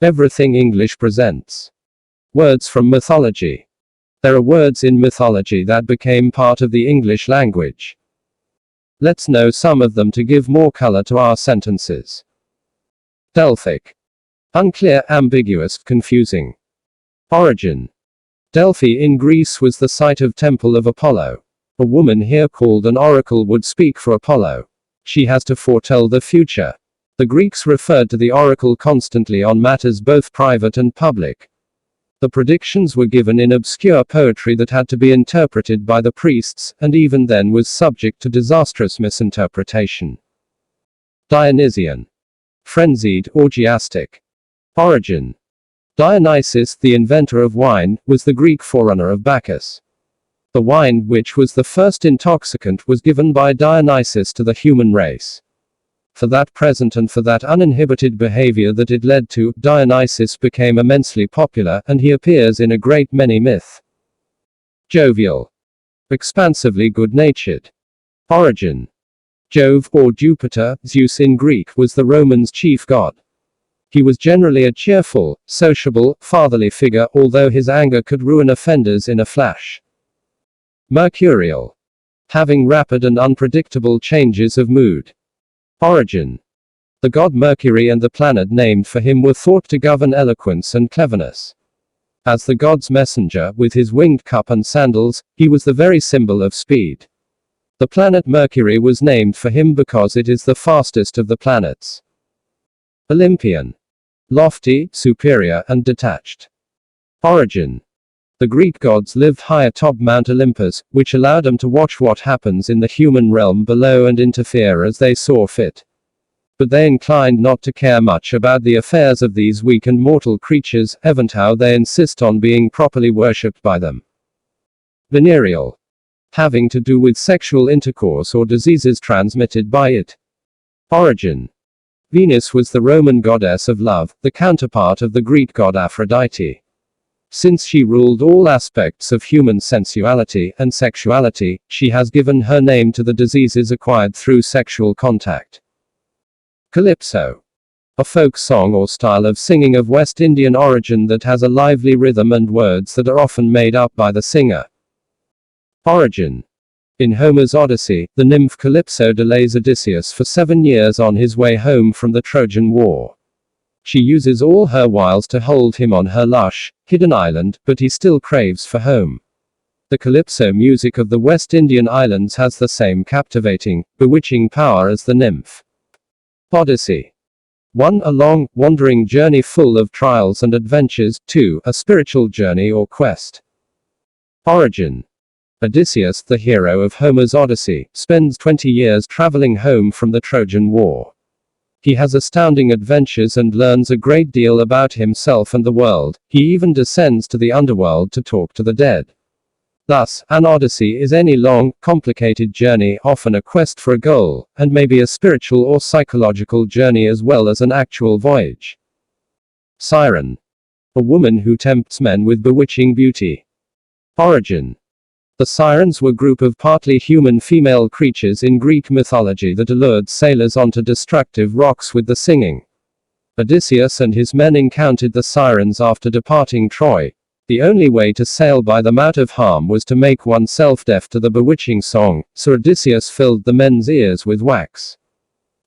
Everything English presents. Words from mythology. There are words in mythology that became part of the English language. Let's know some of them to give more color to our sentences. DELPHIC. Unclear, ambiguous, confusing. Origin. Delphi in Greece was the site of Temple of Apollo. A woman here called an oracle would speak for Apollo. She has to foretell the future. The Greeks referred to the oracle constantly on matters both private and public. The predictions were given in obscure poetry that had to be interpreted by the priests, and even then was subject to disastrous misinterpretation. Dionysian. Frenzied, orgiastic. Origin. Dionysus, the inventor of wine, was the Greek forerunner of Bacchus. The wine, which was the first intoxicant, was given by Dionysus to the human race. For that present and for that uninhibited behavior that it led to, Dionysus became immensely popular, and he appears in a great many myths. Jovial. Expansively good-natured. Origin. Jove, or Jupiter, Zeus in Greek, was the Romans' chief god. He was generally a cheerful, sociable, fatherly figure, although his anger could ruin offenders in a flash. Mercurial. Having rapid and unpredictable changes of mood. Origin. The god Mercury and the planet named for him were thought to govern eloquence and cleverness. As the god's messenger, with his winged cup and sandals, he was the very symbol of speed. The planet Mercury was named for him because it is the fastest of the planets. Olympian. Lofty, superior, and detached. Origin. The Greek gods lived high atop Mount Olympus, which allowed them to watch what happens in the human realm below and interfere as they saw fit. But they inclined not to care much about the affairs of these weak and mortal creatures, even how they insist on being properly worshipped by them. Venereal. Having to do with sexual intercourse or diseases transmitted by it. Origin. Venus was the Roman goddess of love, the counterpart of the Greek god Aphrodite. Since she ruled all aspects of human sensuality and sexuality, she has given her name to the diseases acquired through sexual contact. Calypso. A folk song or style of singing of West Indian origin that has a lively rhythm and words that are often made up by the singer. Origin. In Homer's Odyssey, the nymph Calypso delays Odysseus for 7 years on his way home from the Trojan War. She uses all her wiles to hold him on her lush, hidden island, but he still craves for home. The calypso music of the West Indian islands has the same captivating, bewitching power as the nymph. Odyssey. 1. A long, wandering journey full of trials and adventures. 2. A spiritual journey or quest. Origin. Odysseus, the hero of Homer's Odyssey, spends 20 years traveling home from the Trojan War. He has astounding adventures and learns a great deal about himself and the world. He even descends to the underworld to talk to the dead. Thus, an odyssey is any long, complicated journey, often a quest for a goal, and maybe a spiritual or psychological journey as well as an actual voyage. Siren. A woman who tempts men with bewitching beauty. Origin. The sirens were a group of partly human female creatures in Greek mythology that allured sailors onto destructive rocks with the singing. Odysseus and his men encountered the sirens after departing Troy. The only way to sail by them out of harm was to make oneself deaf to the bewitching song, so Odysseus filled the men's ears with wax.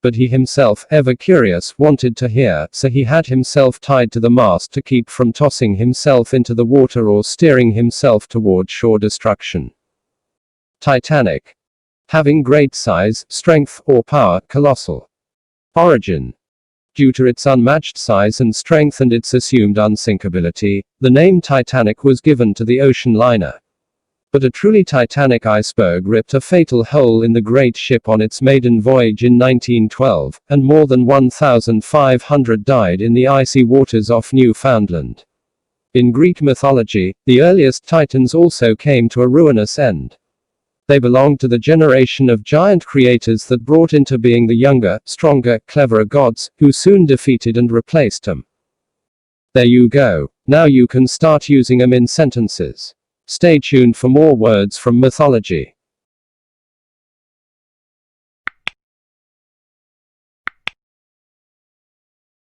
But he himself, ever curious, wanted to hear, so he had himself tied to the mast to keep from tossing himself into the water or steering himself toward shore destruction. Titanic. Having great size, strength, or power, colossal. Origin. Due to its unmatched size and strength and its assumed unsinkability, the name Titanic was given to the ocean liner. But a truly titanic iceberg ripped a fatal hole in the great ship on its maiden voyage in 1912, and more than 1,500 died in the icy waters off Newfoundland. In Greek mythology, the earliest Titans also came to a ruinous end. They belonged to the generation of giant creators that brought into being the younger, stronger, cleverer gods, who soon defeated and replaced them. There you go. Now you can start using them in sentences. Stay tuned for more words from mythology.